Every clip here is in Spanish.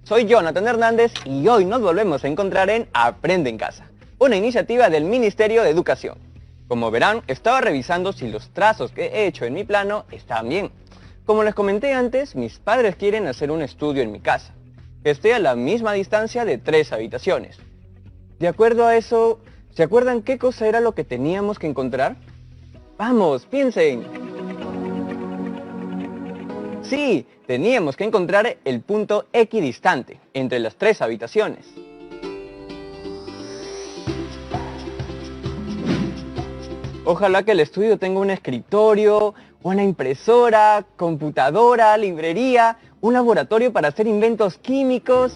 Soy Jonathan Hernández y hoy nos volvemos a encontrar en Aprende en Casa, una iniciativa del Ministerio de Educación. Como verán, estaba revisando si los trazos que he hecho en mi plano están bien. Como les comenté antes, mis padres quieren hacer un estudio en mi casa, que esté a la misma distancia de 3 habitaciones. De acuerdo a eso, ¿se acuerdan qué cosa era lo que teníamos que encontrar? ¡Vamos, piensen! Sí, teníamos que encontrar el punto equidistante entre las 3 habitaciones. Ojalá que el estudio tenga un escritorio, una impresora, computadora, librería, un laboratorio para hacer inventos químicos.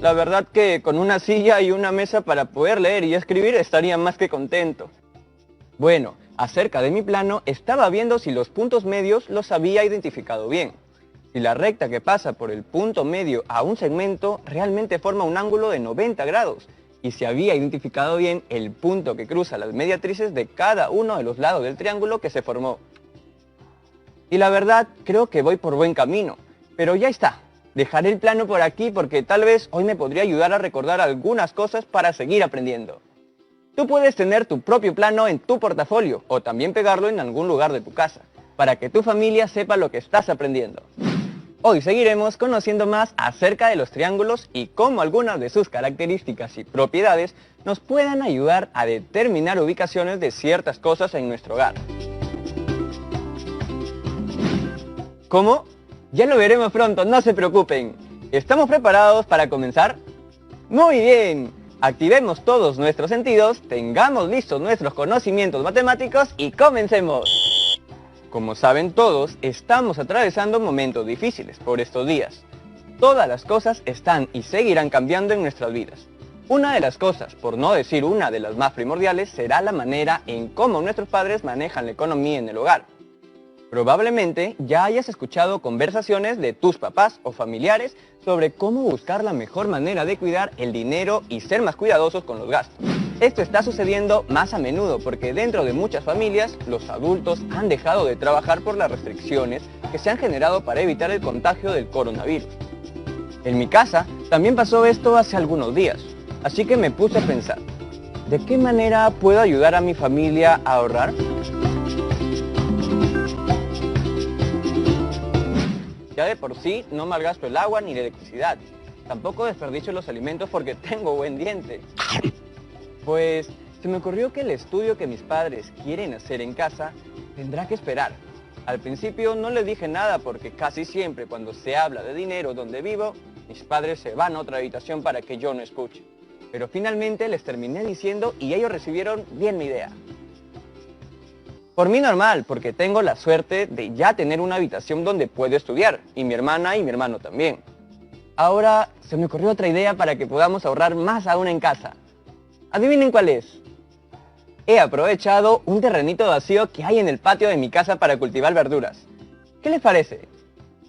La verdad que con una silla y una mesa para poder leer y escribir estaría más que contento. Bueno, acerca de mi plano estaba viendo si los puntos medios los había identificado bien. Si la recta que pasa por el punto medio a un segmento realmente forma un ángulo de 90 grados. Y si había identificado bien el punto que cruza las mediatrices de cada uno de los lados del triángulo que se formó. Y la verdad, creo que voy por buen camino. Pero ya está. Dejaré el plano por aquí porque tal vez hoy me podría ayudar a recordar algunas cosas para seguir aprendiendo. Tú puedes tener tu propio plano en tu portafolio o también pegarlo en algún lugar de tu casa, para que tu familia sepa lo que estás aprendiendo. Hoy seguiremos conociendo más acerca de los triángulos y cómo algunas de sus características y propiedades nos puedan ayudar a determinar ubicaciones de ciertas cosas en nuestro hogar. ¿Cómo? Ya lo veremos pronto, no se preocupen. ¿Estamos preparados para comenzar? ¡Muy bien! Activemos todos nuestros sentidos, tengamos listos nuestros conocimientos matemáticos y comencemos. Como saben todos, estamos atravesando momentos difíciles por estos días. Todas las cosas están y seguirán cambiando en nuestras vidas. Una de las cosas, por no decir una de las más primordiales, será la manera en cómo nuestros padres manejan la economía en el hogar. Probablemente ya hayas escuchado conversaciones de tus papás o familiares sobre cómo buscar la mejor manera de cuidar el dinero y ser más cuidadosos con los gastos. Esto está sucediendo más a menudo porque dentro de muchas familias los adultos han dejado de trabajar por las restricciones que se han generado para evitar el contagio del coronavirus. En mi casa también pasó esto hace algunos días, así que me puse a pensar, ¿de qué manera puedo ayudar a mi familia a ahorrar? Ya de por sí no malgasto el agua ni la electricidad. Tampoco desperdicio los alimentos porque tengo buen diente. Pues se me ocurrió que el estudio que mis padres quieren hacer en casa tendrá que esperar. Al principio no les dije nada porque casi siempre cuando se habla de dinero donde vivo, mis padres se van a otra habitación para que yo no escuche. Pero finalmente les terminé diciendo y ellos recibieron bien mi idea. Por mí normal, porque tengo la suerte de ya tener una habitación donde puedo estudiar, y mi hermana y mi hermano también. Ahora se me ocurrió otra idea para que podamos ahorrar más aún en casa. ¿Adivinen cuál es? He aprovechado un terrenito vacío que hay en el patio de mi casa para cultivar verduras. ¿Qué les parece?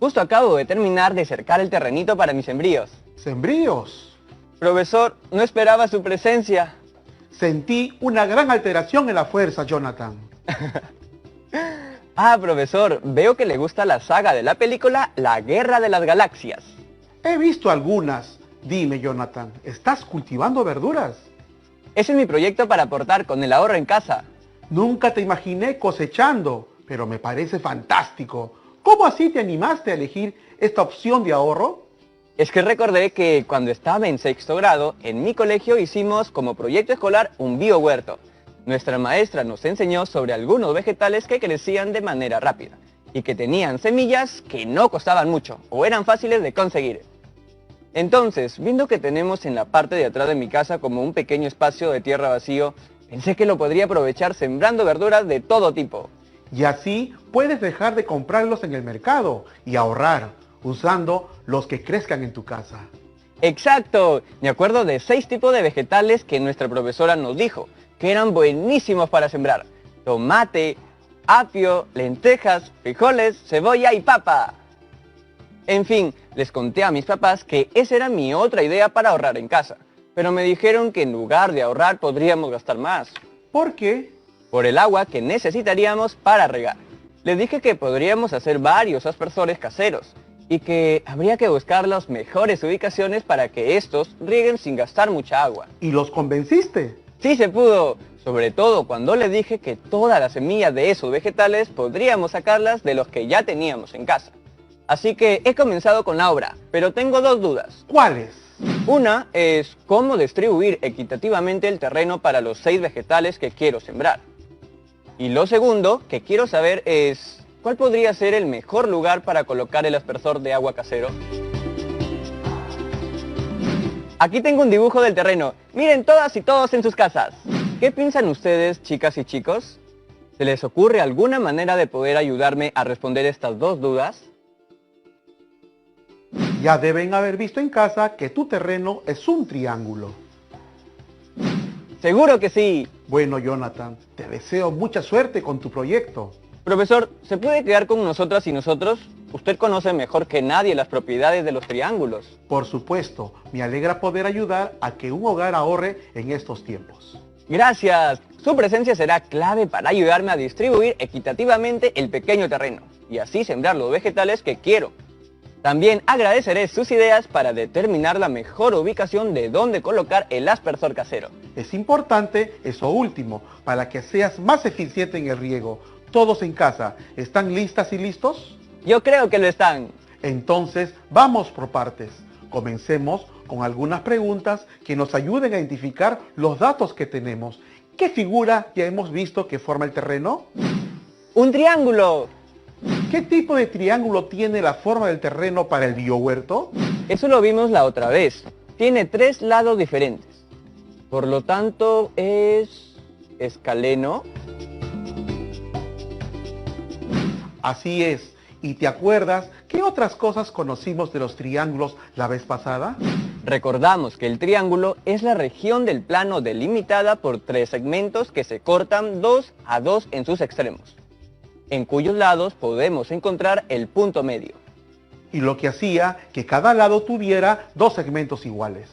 Justo acabo de terminar de cercar el terrenito para mis sembríos. ¿Sembríos? Profesor, no esperaba su presencia. Sentí una gran alteración en la fuerza, Jonathan. Ah, profesor, veo que le gusta la saga de la película La Guerra de las Galaxias. He visto algunas. Dime, Jonathan, ¿estás cultivando verduras? Ese es mi proyecto para aportar con el ahorro en casa. Nunca te imaginé cosechando, pero me parece fantástico. ¿Cómo así te animaste a elegir esta opción de ahorro? Es que recordé que cuando estaba en 6º grado, en mi colegio hicimos como proyecto escolar un biohuerto. Nuestra maestra nos enseñó sobre algunos vegetales que crecían de manera rápida y que tenían semillas que no costaban mucho o eran fáciles de conseguir. Entonces, viendo que tenemos en la parte de atrás de mi casa como un pequeño espacio de tierra vacío, pensé que lo podría aprovechar sembrando verduras de todo tipo. Y así puedes dejar de comprarlos en el mercado y ahorrar, usando los que crezcan en tu casa. ¡Exacto! Me acuerdo de 6 tipos de vegetales que nuestra profesora nos dijo, que eran buenísimos para sembrar. Tomate, apio, lentejas, frijoles, cebolla y papa. En fin, les conté a mis papás que esa era mi otra idea para ahorrar en casa. Pero me dijeron que en lugar de ahorrar podríamos gastar más. ¿Por qué? Por el agua que necesitaríamos para regar. Les dije que podríamos hacer varios aspersores caseros y que habría que buscar las mejores ubicaciones para que estos rieguen sin gastar mucha agua. ¿Y los convenciste? Sí se pudo, sobre todo cuando les dije que todas las semillas de esos vegetales podríamos sacarlas de los que ya teníamos en casa. Así que he comenzado con la obra, pero tengo dos dudas. ¿Cuáles? Una es cómo distribuir equitativamente el terreno para los 6 vegetales que quiero sembrar. Y lo segundo que quiero saber es ¿cuál podría ser el mejor lugar para colocar el aspersor de agua casero? Aquí tengo un dibujo del terreno. Miren todas y todos en sus casas. ¿Qué piensan ustedes, chicas y chicos? ¿Se les ocurre alguna manera de poder ayudarme a responder estas dos dudas? Ya deben haber visto en casa que tu terreno es un triángulo. ¡Seguro que sí! Bueno, Jonathan, te deseo mucha suerte con tu proyecto. Profesor, ¿se puede quedar con nosotras y nosotros? Usted conoce mejor que nadie las propiedades de los triángulos. Por supuesto, me alegra poder ayudar a que un hogar ahorre en estos tiempos. Gracias. Su presencia será clave para ayudarme a distribuir equitativamente el pequeño terreno y así sembrar los vegetales que quiero. También agradeceré sus ideas para determinar la mejor ubicación de dónde colocar el aspersor casero. Es importante eso último, para que seas más eficiente en el riego. ¿Todos en casa están listas y listos? Yo creo que lo están. Entonces, vamos por partes. Comencemos con algunas preguntas que nos ayuden a identificar los datos que tenemos. ¿Qué figura ya hemos visto que forma el terreno? ¡Un triángulo! ¿Qué tipo de triángulo tiene la forma del terreno para el biohuerto? Eso lo vimos la otra vez. Tiene 3 lados diferentes. Por lo tanto, es escaleno. Así es. ¿Y te acuerdas qué otras cosas conocimos de los triángulos la vez pasada? Recordamos que el triángulo es la región del plano delimitada por 3 segmentos que se cortan 2 a 2 en sus extremos, en cuyos lados podemos encontrar el punto medio. Y lo que hacía que cada lado tuviera 2 segmentos iguales.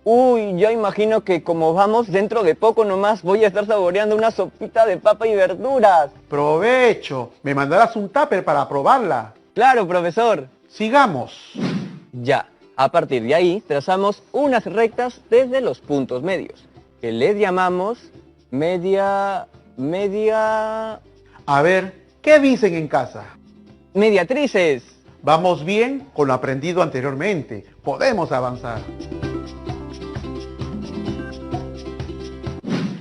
Uy, ya imagino que como vamos, dentro de poco nomás voy a estar saboreando una sopita de papa y verduras. ¡Provecho! Me mandarás un tupper para probarla. Claro, profesor. Sigamos. Ya, a partir de ahí trazamos unas rectas desde los puntos medios, que les llamamos media... A ver, ¿qué dicen en casa? mediatrices. Vamos bien con lo aprendido anteriormente. Podemos avanzar.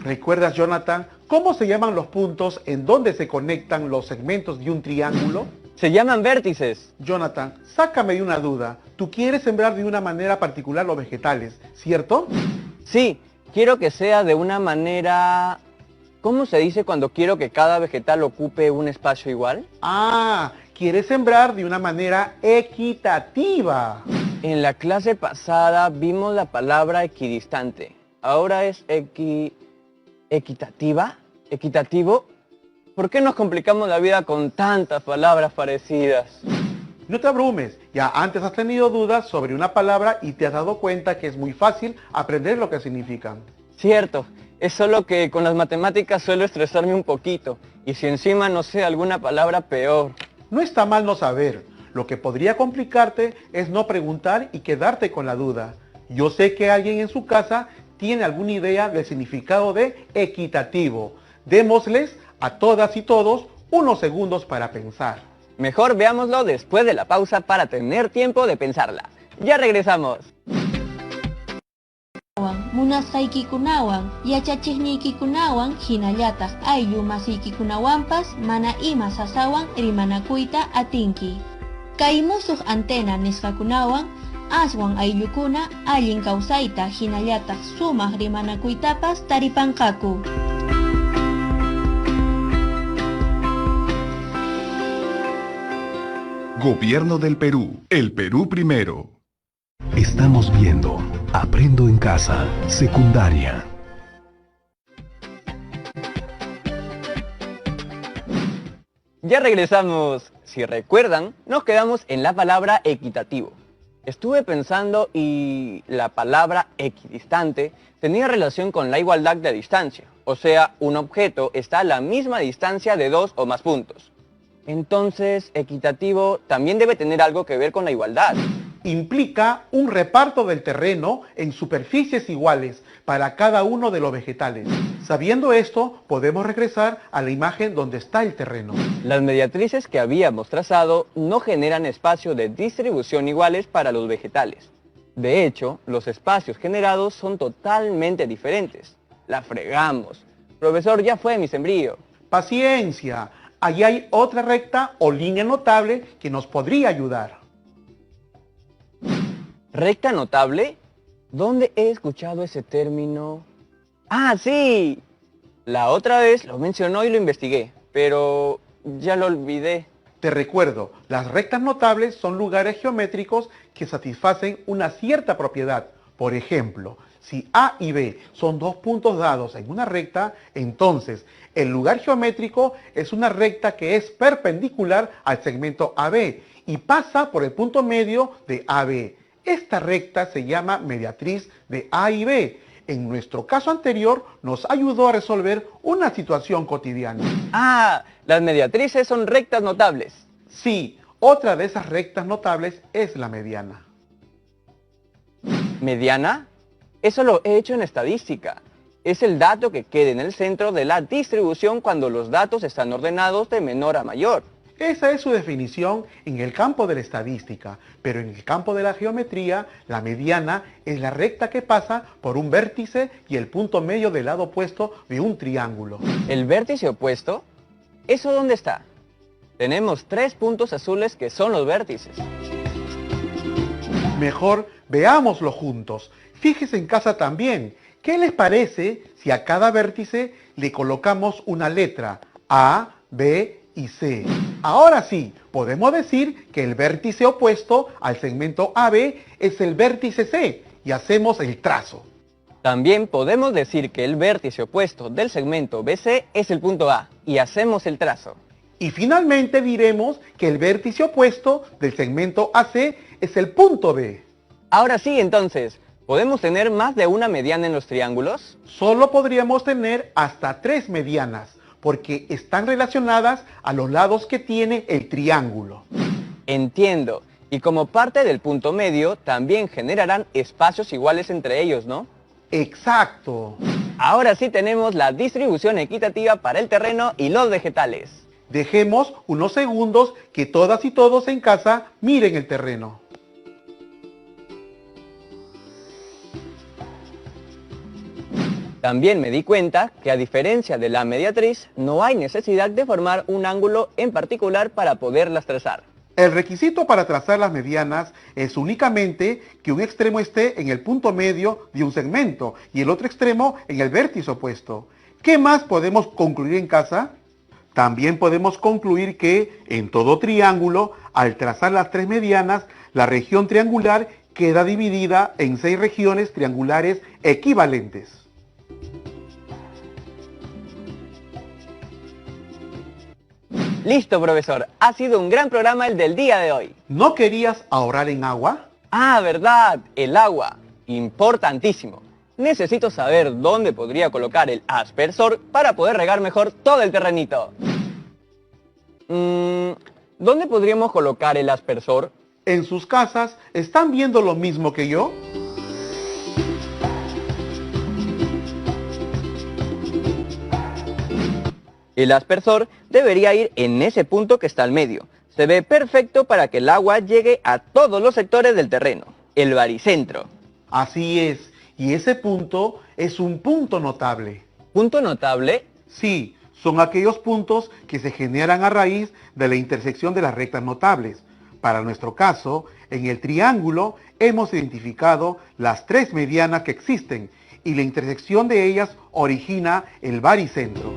¿Recuerdas, Jonathan, cómo se llaman los puntos en donde se conectan los segmentos de un triángulo? Se llaman vértices. Jonathan, sácame de una duda. Tú quieres sembrar de una manera particular los vegetales, ¿cierto? Sí, quiero que sea de una manera... ¿Cómo se dice cuando quiero que cada vegetal ocupe un espacio igual? Ah, quieres sembrar de una manera equitativa. En la clase pasada vimos la palabra equidistante. Ahora es ¿equitativa? ¿Equitativo? ¿Por qué nos complicamos la vida con tantas palabras parecidas? No te abrumes, ya antes has tenido dudas sobre una palabra y te has dado cuenta que es muy fácil aprender lo que significan. Cierto, es solo que con las matemáticas suelo estresarme un poquito, y si encima no sé alguna palabra, peor. No está mal no saber, lo que podría complicarte es no preguntar y quedarte con la duda. Yo sé que alguien en su casa tiene alguna idea del significado de equitativo. Démosles a todas y todos unos segundos para pensar. Mejor veámoslo después de la pausa para tener tiempo de pensarla. Ya regresamos. Munasqaykikunawan, yachachikniykikunawan, hinallataq ayllu masiykikunawanpas mana ima sasawan rimanakuyta atinki. Kay musuq antena nisqakunawan, aswan ayllukuna allin kawsayta hinallataq sumaq rimanakuytapas taripanqaku. Gobierno del Perú. El Perú primero. Estamos viendo Aprendo en Casa, secundaria. Ya regresamos. Si recuerdan, nos quedamos en la palabra equitativo. Estuve pensando y la palabra equidistante tenía relación con la igualdad de distancia. O sea, un objeto está a la misma distancia de 2 o más puntos. Entonces, equitativo también debe tener algo que ver con la igualdad. Implica un reparto del terreno en superficies iguales para cada uno de los vegetales. Sabiendo esto, podemos regresar a la imagen donde está el terreno. Las mediatrices que habíamos trazado no generan espacios de distribución iguales para los vegetales. De hecho, los espacios generados son totalmente diferentes. La fregamos. Profesor, ya fue mi sembrío. Paciencia, allí hay otra recta o línea notable que nos podría ayudar. ¿Recta notable? ¿Dónde he escuchado ese término? ¡Ah, sí! La otra vez lo mencionó y lo investigué, pero ya lo olvidé. Te recuerdo, las rectas notables son lugares geométricos que satisfacen una cierta propiedad. Por ejemplo, si A y B son dos puntos dados en una recta, entonces el lugar geométrico es una recta que es perpendicular al segmento AB y pasa por el punto medio de AB. Esta recta se llama mediatriz de A y B. En nuestro caso anterior nos ayudó a resolver una situación cotidiana. Ah, las mediatrices son rectas notables. Sí, otra de esas rectas notables es la mediana. ¿Mediana? Eso lo he hecho en estadística. Es el dato que queda en el centro de la distribución cuando los datos están ordenados de menor a mayor. Esa es su definición en el campo de la estadística, pero en el campo de la geometría, la mediana es la recta que pasa por un vértice y el punto medio del lado opuesto de un triángulo. ¿El vértice opuesto? ¿Eso dónde está? Tenemos 3 puntos azules que son los vértices. Mejor veámoslo juntos. Fíjese en casa también. ¿Qué les parece si a cada vértice le colocamos una letra? A, B y C. Ahora sí, podemos decir que el vértice opuesto al segmento AB es el vértice C y hacemos el trazo. También podemos decir que el vértice opuesto del segmento BC es el punto A y hacemos el trazo. Y finalmente diremos que el vértice opuesto del segmento AC es el punto B. Ahora sí, entonces, ¿podemos tener más de una mediana en los triángulos? Solo podríamos tener hasta 3 medianas, porque están relacionadas a los lados que tiene el triángulo. Entiendo. Y como parte del punto medio, también generarán espacios iguales entre ellos, ¿no? Exacto. Ahora sí tenemos la distribución equitativa para el terreno y los vegetales. Dejemos unos segundos que todas y todos en casa miren el terreno. También me di cuenta que a diferencia de la mediatriz, no hay necesidad de formar un ángulo en particular para poderlas trazar. El requisito para trazar las medianas es únicamente que un extremo esté en el punto medio de un segmento y el otro extremo en el vértice opuesto. ¿Qué más podemos concluir en casa? También podemos concluir que en todo triángulo, al trazar las 3 medianas, la región triangular queda dividida en 6 regiones triangulares equivalentes. Listo, profesor. Ha sido un gran programa el del día de hoy. ¿No querías ahorrar en agua? Ah, verdad, el agua. Importantísimo. Necesito saber dónde podría colocar el aspersor para poder regar mejor todo el terrenito. ¿Dónde podríamos colocar el aspersor? ¿En sus casas están viendo lo mismo que yo? El aspersor debería ir en ese punto que está al medio. Se ve perfecto para que el agua llegue a todos los sectores del terreno. El baricentro. Así es, y ese punto es un punto notable. ¿Punto notable? Sí, son aquellos puntos que se generan a raíz de la intersección de las rectas notables. Para nuestro caso, en el triángulo hemos identificado las 3 medianas que existen y la intersección de ellas origina el baricentro.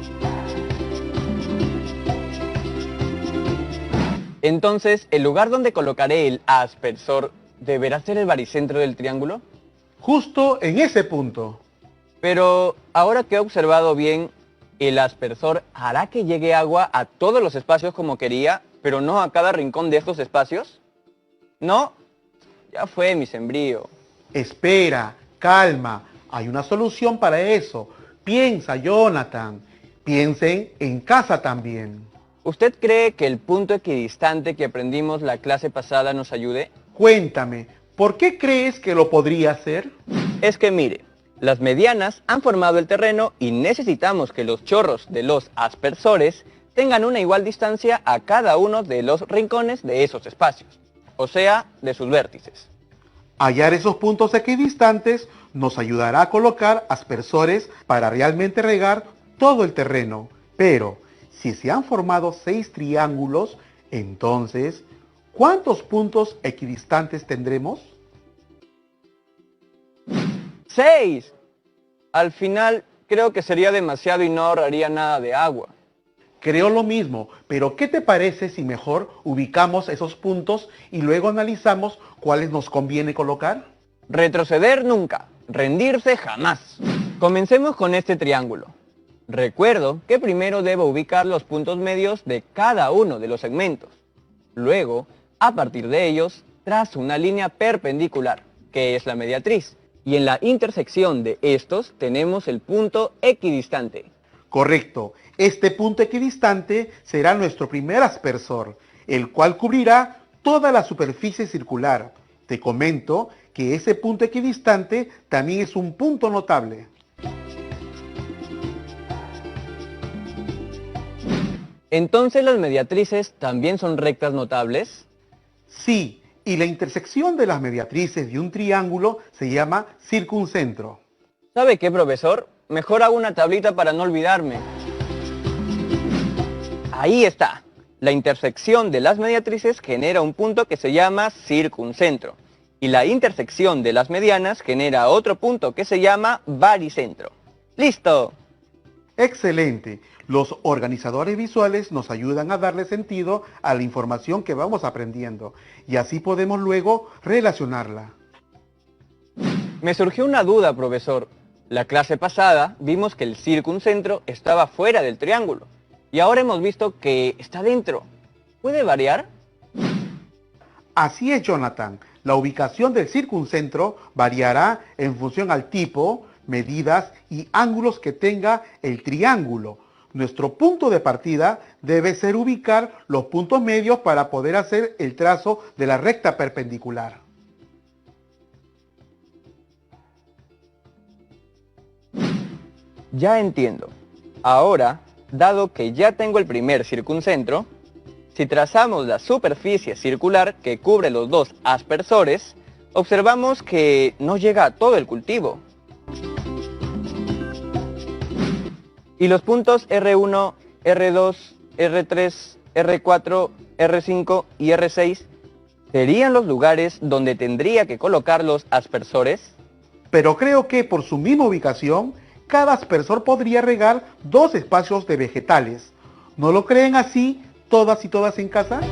Entonces, ¿el lugar donde colocaré el aspersor deberá ser el baricentro del triángulo? Justo en ese punto. Pero, ahora que he observado bien, ¿el aspersor hará que llegue agua a todos los espacios como quería, pero no a cada rincón de estos espacios? ¿No? Ya fue mi sembrío. Espera, calma, hay una solución para eso. Piensa, Jonathan. Piensen en casa también. ¿Usted cree que el punto equidistante que aprendimos la clase pasada nos ayude? Cuéntame, ¿por qué crees que lo podría hacer? Es que mire, las medianas han formado el terreno y necesitamos que los chorros de los aspersores tengan una igual distancia a cada uno de los rincones de esos espacios, o sea, de sus vértices. Hallar esos puntos equidistantes nos ayudará a colocar aspersores para realmente regar todo el terreno. Pero, si se han formado 6 triángulos, entonces, ¿cuántos puntos equidistantes tendremos? 6. Al final, creo que sería demasiado y no ahorraría nada de agua. Creo lo mismo, pero ¿qué te parece si mejor ubicamos esos puntos y luego analizamos cuáles nos conviene colocar? Retroceder nunca, rendirse jamás. Comencemos con este triángulo. Recuerdo que primero debo ubicar los puntos medios de cada uno de los segmentos. Luego, a partir de ellos, trazo una línea perpendicular, que es la mediatriz. Y en la intersección de estos tenemos el punto equidistante. Correcto, este punto equidistante será nuestro primer aspersor, el cual cubrirá toda la superficie circular. Te comento que ese punto equidistante también es un punto notable. ¿Entonces las mediatrices también son rectas notables? Sí, y la intersección de las mediatrices de un triángulo se llama circuncentro. ¿Sabe qué, profesor? Mejor hago una tablita para no olvidarme. Ahí está. La intersección de las mediatrices genera un punto que se llama circuncentro. Y la intersección de las medianas genera otro punto que se llama baricentro. ¡Listo! Excelente. Los organizadores visuales nos ayudan a darle sentido a la información que vamos aprendiendo y así podemos luego relacionarla. Me surgió una duda, profesor. La clase pasada vimos que el circuncentro estaba fuera del triángulo y ahora hemos visto que está dentro. ¿Puede variar? Así es, Jonathan. La ubicación del circuncentro variará en función al tipo, medidas y ángulos que tenga el triángulo. Nuestro punto de partida debe ser ubicar los puntos medios para poder hacer el trazo de la recta perpendicular. Ya entiendo. Ahora, dado que ya tengo el primer circuncentro, si trazamos la superficie circular que cubre los dos aspersores, observamos que no llega a todo el cultivo. Y los puntos R1, R2, R3, R4, R5 y R6 serían los lugares donde tendría que colocar los aspersores. Pero creo que por su misma ubicación, cada aspersor podría regar 2 espacios de vegetales. ¿No lo creen así todas y todas en casa?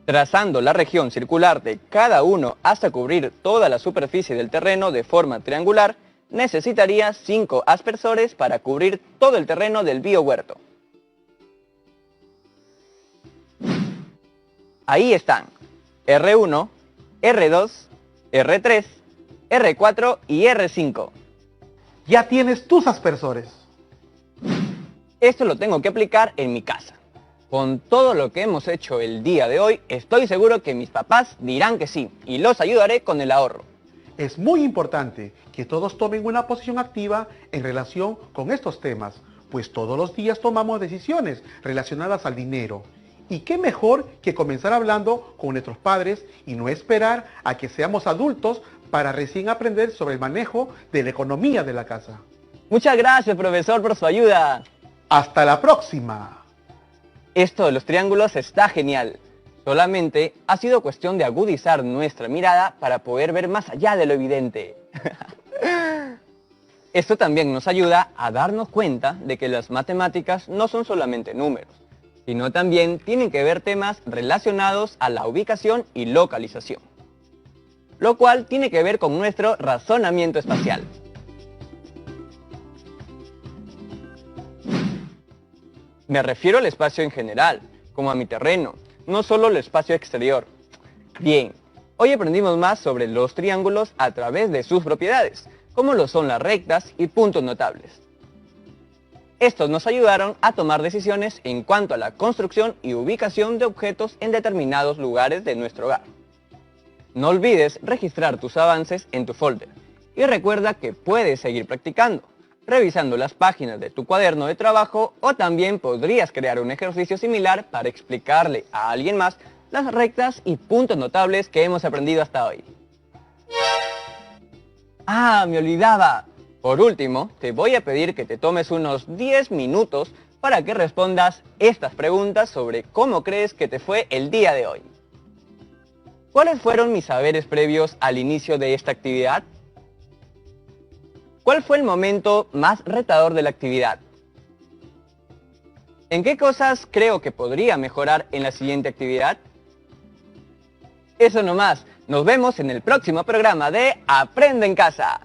Trazando la región circular de cada uno hasta cubrir toda la superficie del terreno de forma triangular, necesitaría 5 aspersores para cubrir todo el terreno del biohuerto. Ahí están, R1, R2, R3, R4 y R5. Ya tienes tus aspersores. Esto lo tengo que aplicar en mi casa. Con todo lo que hemos hecho el día de hoy, estoy seguro que mis papás dirán que sí, y los ayudaré con el ahorro. Es muy importante que todos tomen una posición activa en relación con estos temas, pues todos los días tomamos decisiones relacionadas al dinero. Y qué mejor que comenzar hablando con nuestros padres y no esperar a que seamos adultos para recién aprender sobre el manejo de la economía de la casa. Muchas gracias, profesor, por su ayuda. ¡Hasta la próxima! Esto de los triángulos está genial. Solamente ha sido cuestión de agudizar nuestra mirada para poder ver más allá de lo evidente. Esto también nos ayuda a darnos cuenta de que las matemáticas no son solamente números, sino también tienen que ver temas relacionados a la ubicación y localización, lo cual tiene que ver con nuestro razonamiento espacial. Me refiero al espacio en general, como a mi terreno, no solo el espacio exterior. Bien, hoy aprendimos más sobre los triángulos a través de sus propiedades, como lo son las rectas y puntos notables. Estos nos ayudaron a tomar decisiones en cuanto a la construcción y ubicación de objetos en determinados lugares de nuestro hogar. No olvides registrar tus avances en tu folder y recuerda que puedes seguir practicando, revisando las páginas de tu cuaderno de trabajo, o también podrías crear un ejercicio similar para explicarle a alguien más las rectas y puntos notables que hemos aprendido hasta hoy. ¡Ah, me olvidaba! Por último, te voy a pedir que te tomes unos 10 minutos para que respondas estas preguntas sobre cómo crees que te fue el día de hoy. ¿Cuáles fueron mis saberes previos al inicio de esta actividad? ¿Cuál fue el momento más retador de la actividad? ¿En qué cosas creo que podría mejorar en la siguiente actividad? Eso nomás, nos vemos en el próximo programa de Aprende en Casa.